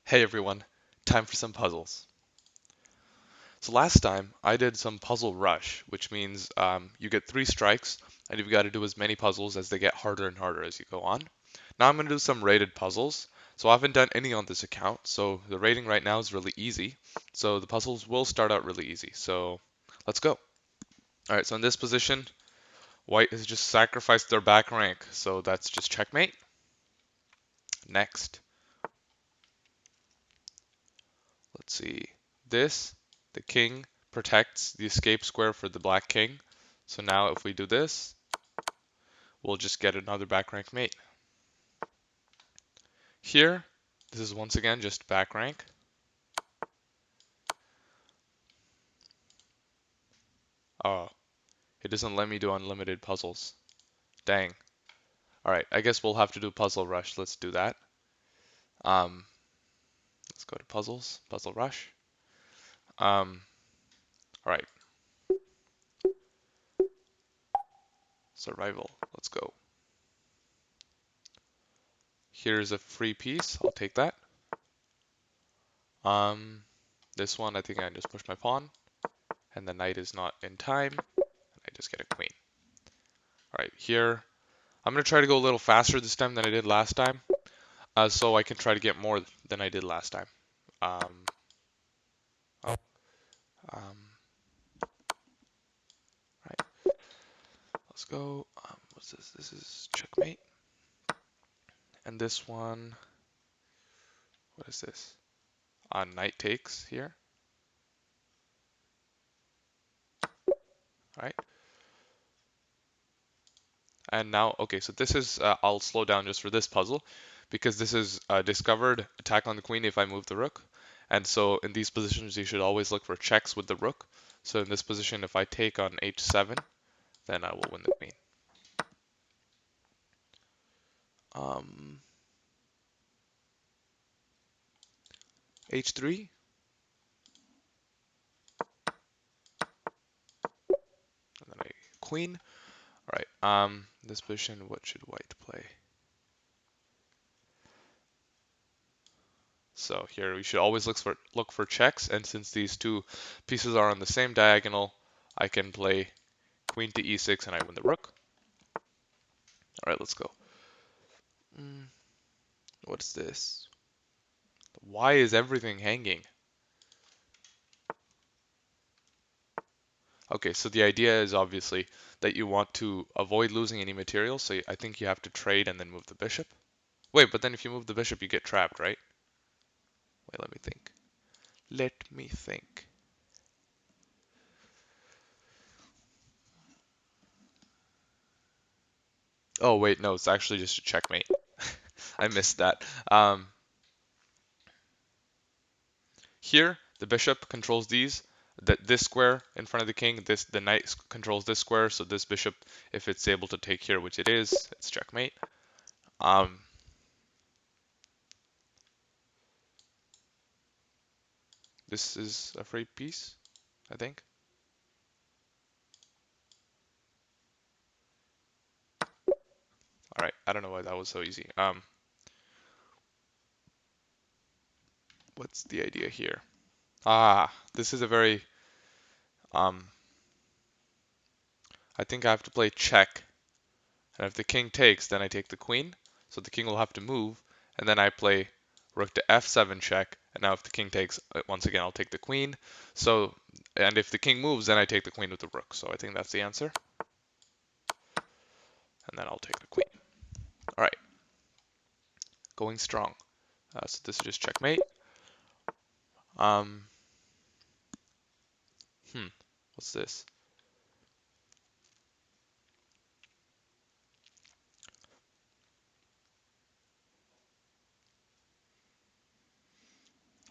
Hey everyone, time for some puzzles. So last time I did some puzzle rush, which means you get 3 strikes and you've got to do as many puzzles as they get harder and harder as you go on. Now I'm going to do some rated puzzles. So I haven't done any on this account, so the rating right now is really easy. So the puzzles will start out really easy. So let's go. Alright, so in this position, white has just sacrificed their back rank, so that's just checkmate. Next, let's see. This, the king protects the escape square for the black king. So now if we do this, we'll just get another back rank mate. Here, this is once again just back rank. Oh, it doesn't let me do unlimited puzzles. Dang. Alright, I guess we'll have to do puzzle rush. Let's do that. Um, let's go to puzzles, puzzle rush. Um, alright, survival. Let's go. Here's a free piece. I'll take that. Um, this one, I think I just push my pawn, and the knight is not in time, and I just get a queen. Alright, here, I'm going to try to go a little faster this time than I did last time, so I can try to get more than I did last time. Um, oh, um, right, let's go. What's this? This is checkmate. And this one, what is this? Knight takes here. All right. And now, okay, so this is, I'll slow down just for this puzzle because this is discovered attack on the queen if I move the rook. And so in these positions, you should always look for checks with the rook. So in this position, if I take on h7, then I will win the queen. Um, h3, and then I queen. All right. This position, what should white play? So here we should always look for checks, and since these two pieces are on the same diagonal, I can play queen to e6 and I win the rook. All right, let's go. Mm, what's this? Why is everything hanging? Okay, so the idea is obviously that you want to avoid losing any material, so I think you have to trade and then move the bishop. Wait, but then if you move the bishop, you get trapped, right? Wait, let me think. Let me think. Oh, wait, no, it's actually just a checkmate. I missed that. Here, the bishop controls these. This square in front of the king, the knight controls this square, so this bishop, if it's able to take here, which it is, it's checkmate. Um, this is a free piece, I think. All right, I don't know why that was so easy. What's the idea here? This is a very, um, I think I have to play check, and if the king takes, then I take the queen, so the king will have to move, and then I play rook to f7 check, and now if the king takes, once again, I'll take the queen. So, and if the king moves, then I take the queen with the rook. So I think that's the answer. And then I'll take the queen. All right, going strong. So this is just checkmate. Um, hmm, what's this?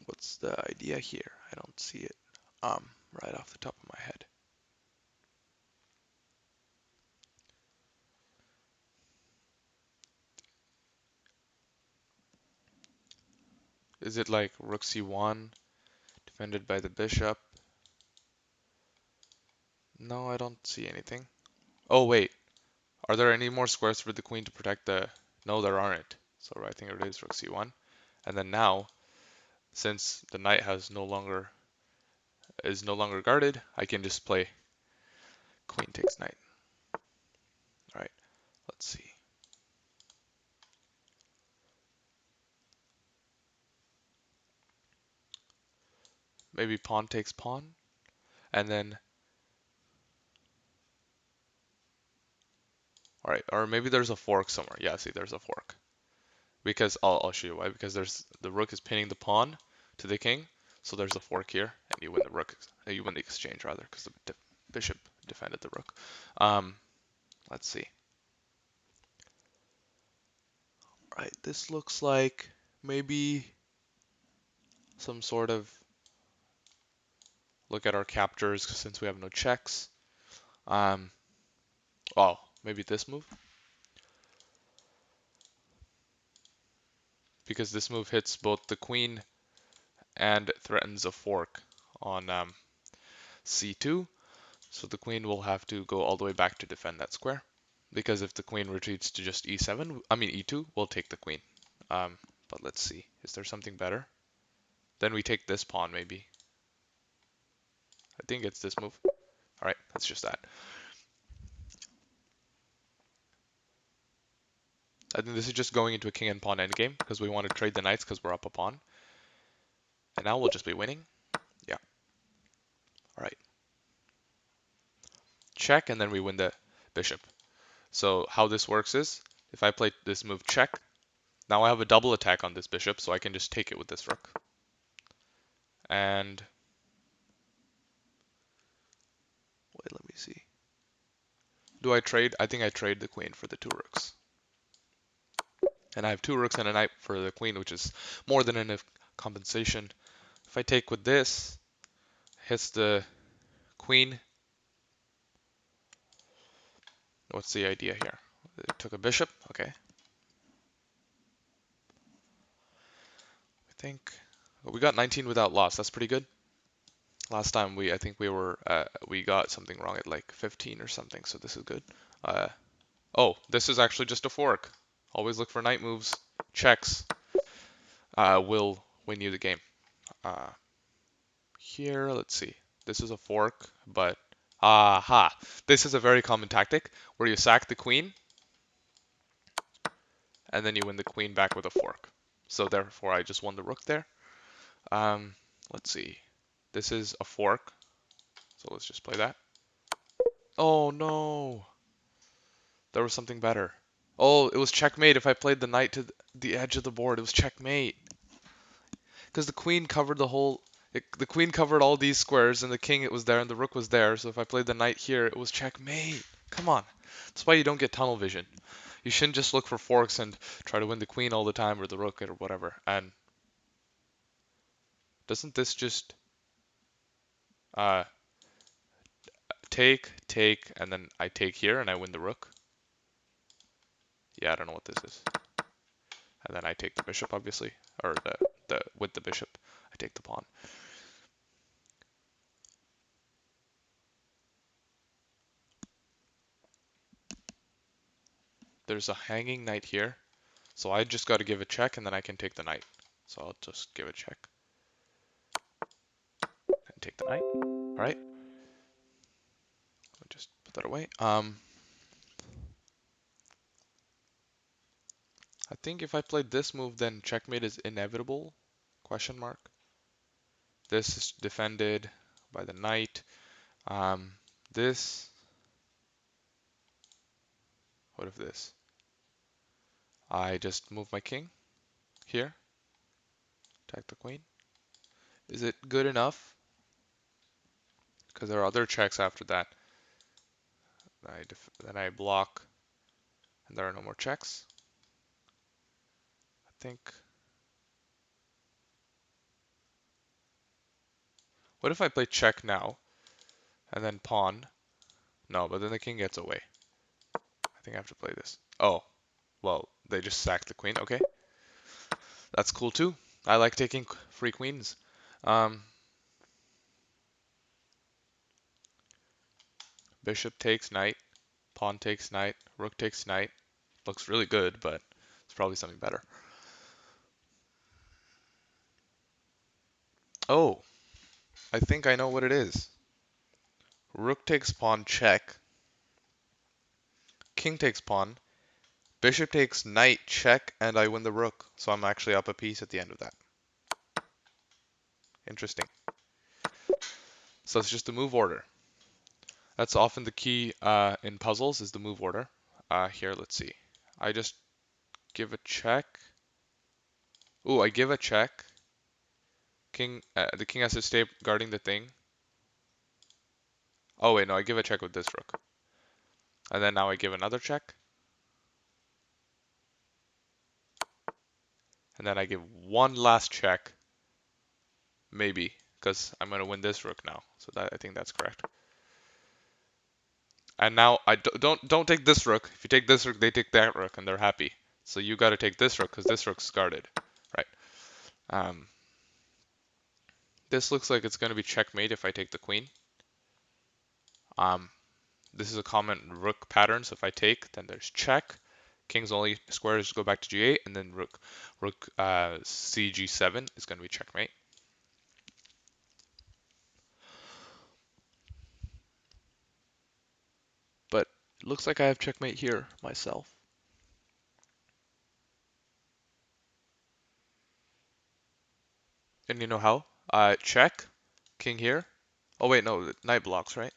What's the idea here? I don't see it right off the top of my head. Is it like rook c1 defended by the bishop? No, I don't see anything. Oh wait, are there any more squares for the queen to protect the? No, there aren't. So I think it is rook c1. And then now since the knight is no longer guarded, I can just play queen takes knight. All right, let's see. Maybe pawn takes pawn, and then, all right, or maybe there's a fork somewhere. Yeah, see, there's a fork. Because I'll show you why. Because the rook is pinning the pawn to the king, so there's a fork here, and you win the rook. You win the exchange rather, because the bishop defended the rook. Um, let's see. All right, this looks like maybe some sort of look at our captures since we have no checks. Um, oh, maybe this move, because this move hits both the queen and threatens a fork on c2. So the queen will have to go all the way back to defend that square. Because if the queen retreats to just e7, I mean e2, we'll take the queen. But let's see, is there something better? Then we take this pawn maybe. I think it's this move. All right, that's just that. I think this is just going into a king and pawn endgame because we want to trade the knights because we're up a pawn. And now we'll just be winning. Yeah. All right. Check, and then we win the bishop. So how this works is, if I play this move check, now I have a double attack on this bishop, so I can just take it with this rook. And wait, let me see. Do I trade? I think I trade the queen for the two rooks. And I have two rooks and a knight for the queen, which is more than enough compensation. If I take with this, hits the queen. What's the idea here? It took a bishop. Okay. I think we got 19 without loss. That's pretty good. Last time I think we got something wrong at like 15 or something. So this is good. Oh, this is actually just a fork. Always look for knight moves. Checks will win you the game. Uh, Here, let's see. This is a fork, but aha. This is a very common tactic where you sack the queen and then you win the queen back with a fork. So therefore I just won the rook there. Um, let's see. This is a fork. So let's just play that. Oh no. There was something better. Oh, it was checkmate if I played the knight to the edge of the board. It was checkmate. Because the queen covered the queen covered all these squares, and the king it was there, and the rook was there. So if I played the knight here, it was checkmate. Come on, that's why you don't get tunnel vision. You shouldn't just look for forks and try to win the queen all the time or the rook or whatever. And doesn't this just uh take, and then I take here and I win the rook? Yeah, I don't know what this is. And then I take the bishop, obviously, or the with the bishop, I take the pawn. There's a hanging knight here. So I just got to give a check and then I can take the knight. So I'll just give a check and take the knight. All right. I'll just put that away. I think if I played this move, then checkmate is inevitable? Question mark. This is defended by the knight. This. What if this? I just move my king here. Attack the queen. Is it good enough? Because there are other checks after that. Then I block, and there are no more checks. I think. What if I play check now, and then pawn? No, but then the king gets away. I think I have to play this. Oh, well, they just sacked the queen. Okay, that's cool too. I like taking free queens. Um, Bishop takes knight, pawn takes knight, rook takes knight. Looks really good, but it's probably something better. Oh, I think I know what it is. Rook takes pawn, check. King takes pawn. Bishop takes knight, check, and I win the rook. So I'm actually up a piece at the end of that. Interesting. So it's just the move order. That's often the key in puzzles is the move order. Here, let's see. I just give a check. Ooh, I give a check. The king has to stay guarding the thing. Oh wait, no, I give a check with this rook. And then now I give another check. And then I give one last check. Maybe, because I'm gonna win this rook now. So that I think that's correct. And now I don't take this rook. If you take this rook, they take that rook, and they're happy. So you got to take this rook because this rook's guarded, right? Um, this looks like it's gonna be checkmate if I take the queen. Um, this is a common rook pattern. So if I take, then there's check. King's only squares go back to g8, and then rook cg7 is gonna be checkmate. But it looks like I have checkmate here myself. And you know how? Check, king here. Oh wait, no, knight blocks, right?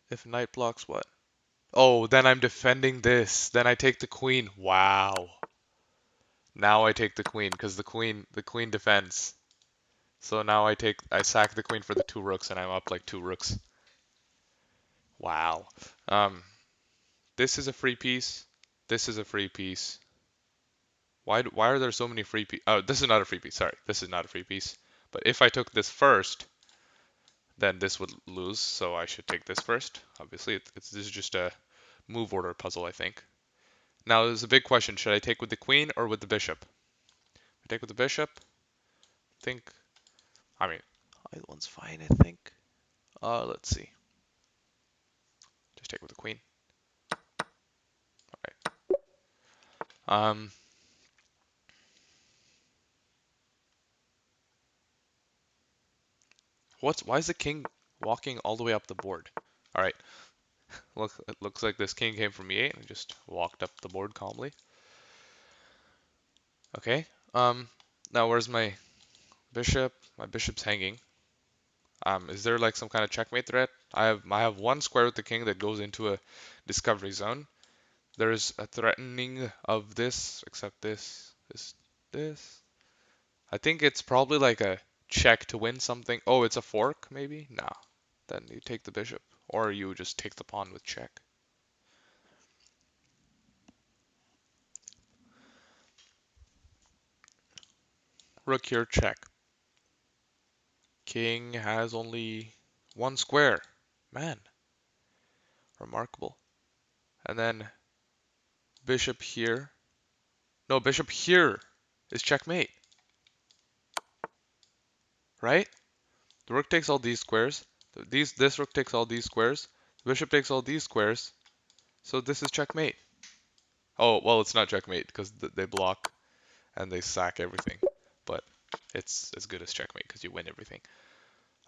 If knight blocks what? Oh, then I'm defending this. Then I take the queen. Wow. Now I take the queen because the queen defends. So now I sack the queen for the two rooks and I'm up like two rooks. Wow. Um, this is a free piece. This is a free piece. Why are there so many free pieces? Oh, this is not a free piece. Sorry, this is not a free piece. But if I took this first, then this would lose. So I should take this first. Obviously, this is just a move order puzzle, I think. Now there's a big question. Should I take with the queen or with the bishop? I take with the bishop. Think. I mean, either one's fine, I think. Let's see. Just take with the queen. All right. Why is the king walking all the way up the board? All right. Look, it looks like this king came from e8 and just walked up the board calmly. Okay. Now where's my bishop? My bishop's hanging. Is there like some kind of checkmate threat? I have one square with the king that goes into a discovery zone. There's a threatening of this, except this. I think it's probably like a check to win something. Oh, it's a fork, maybe? No. Then you take the bishop. Or you just take the pawn with check. Rook here, check. King has only one square. Man, remarkable. And then bishop here. No, bishop here is checkmate, right? The rook takes all these squares. This rook takes all these squares. The bishop takes all these squares. So this is checkmate. Oh, well, it's not checkmate because they block and they sack everything. But it's as good as checkmate because you win everything.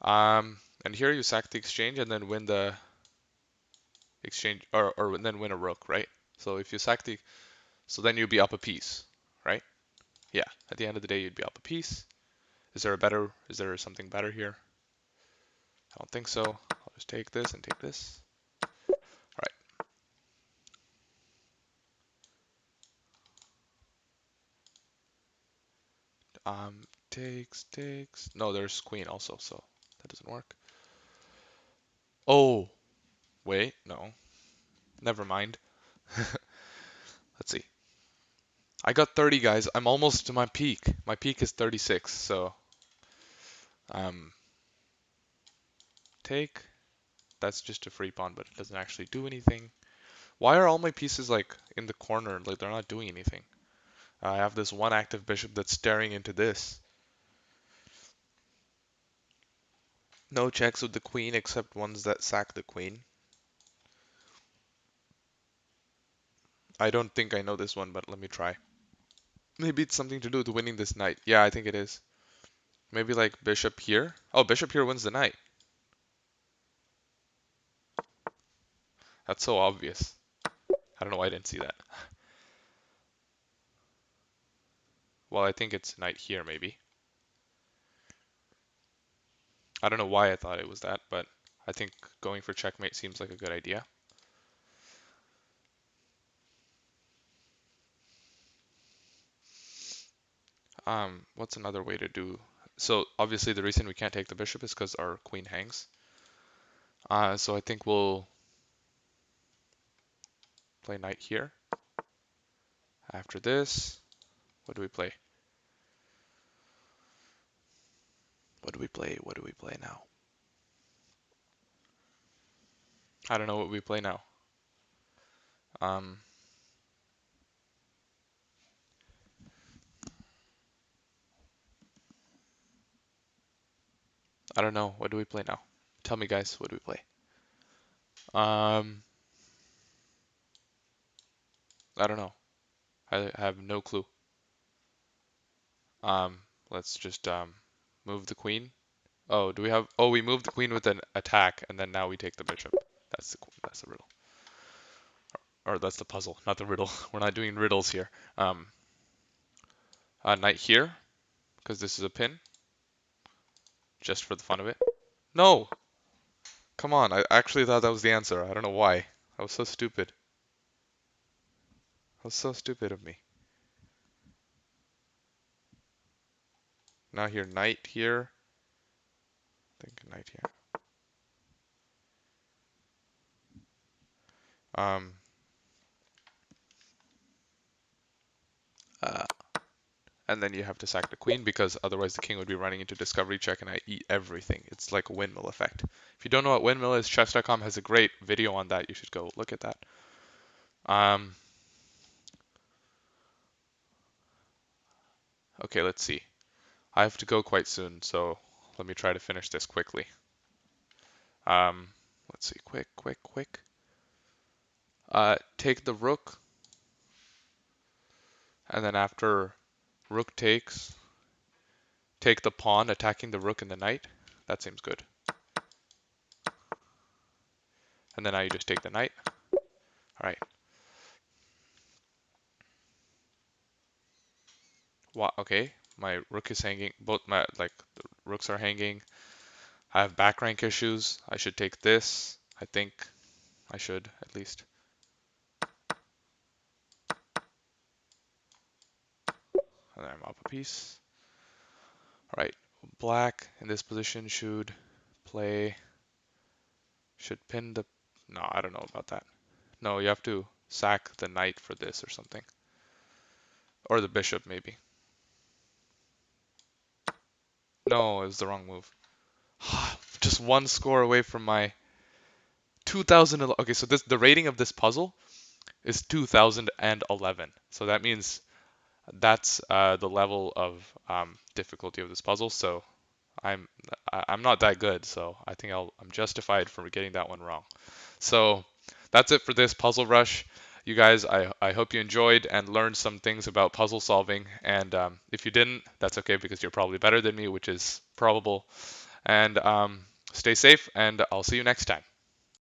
And here you sack the exchange and then win the exchange, or then win a rook, right? So if you sack the, so then you'd be up a piece, right? Yeah. At the end of the day, you'd be up a piece. Is there something better here? I don't think so. I'll just take this and take this. All right. Takes. No, there's queen also, so that doesn't work. Oh, wait, no. Never mind. Let's see. I got 30 guys. I'm almost to my peak. My peak is 36, so um take. That's just a free pawn, but it doesn't actually do anything. Why are all my pieces like in the corner? Like they're not doing anything. I have this one active bishop that's staring into this. No checks with the queen except ones that sack the queen. I don't think I know this one, but let me try. Maybe it's something to do with winning this knight. Yeah, I think it is. Maybe like bishop here. Oh, bishop here wins the knight. That's so obvious. I don't know why I didn't see that. Well, I think it's knight here maybe. I don't know why I thought it was that, but I think going for checkmate seems like a good idea. What's another way to do? So obviously the reason we can't take the bishop is because our queen hangs. So I think we'll play knight here. After this, what do we play? What do we play? What do we play now? I don't know what we play now. Um, I don't know. What do we play now? Tell me, guys. What do we play? Um, I don't know. I have no clue. Um, let's just move the queen. Oh, do we have? Oh, we moved the queen with an attack, and then now we take the bishop. That's the riddle, or that's the puzzle, not the riddle. We're not doing riddles here. Knight here, because this is a pin, just for the fun of it. No, come on. I actually thought that was the answer. I don't know why. I was so stupid. That was so stupid of me. Now here, knight here. I think knight here. Um, uh, and then you have to sack the queen because otherwise the king would be running into discovery check and I eat everything. It's like a windmill effect. If you don't know what windmill is, chess.com has a great video on that. You should go look at that. Um, okay, let's see. I have to go quite soon, so let me try to finish this quickly. Um, let's see, quick. Take the rook, and then after rook takes, take the pawn, attacking the rook and the knight. That seems good. And then now you just take the knight. All right. Wow, okay. My rook is hanging. Both my the rooks are hanging. I have back rank issues. I should take this. I think I should at least. And then I'm up a piece. All right. Black in this position play should pin the. No, I don't know about that. No, you have to sack the knight for this or something. Or the bishop maybe. No, it was the wrong move. Just one score away from my 2000. Okay, so this the rating of this puzzle is 2011. So that means that's the level of difficulty of this puzzle. So I'm I'm not that good. So I think I'm justified for getting that one wrong. So that's it for this puzzle rush. You guys, I hope you enjoyed and learned some things about puzzle solving. And if you didn't, that's okay because you're probably better than me, which is probable. And stay safe, and I'll see you next time.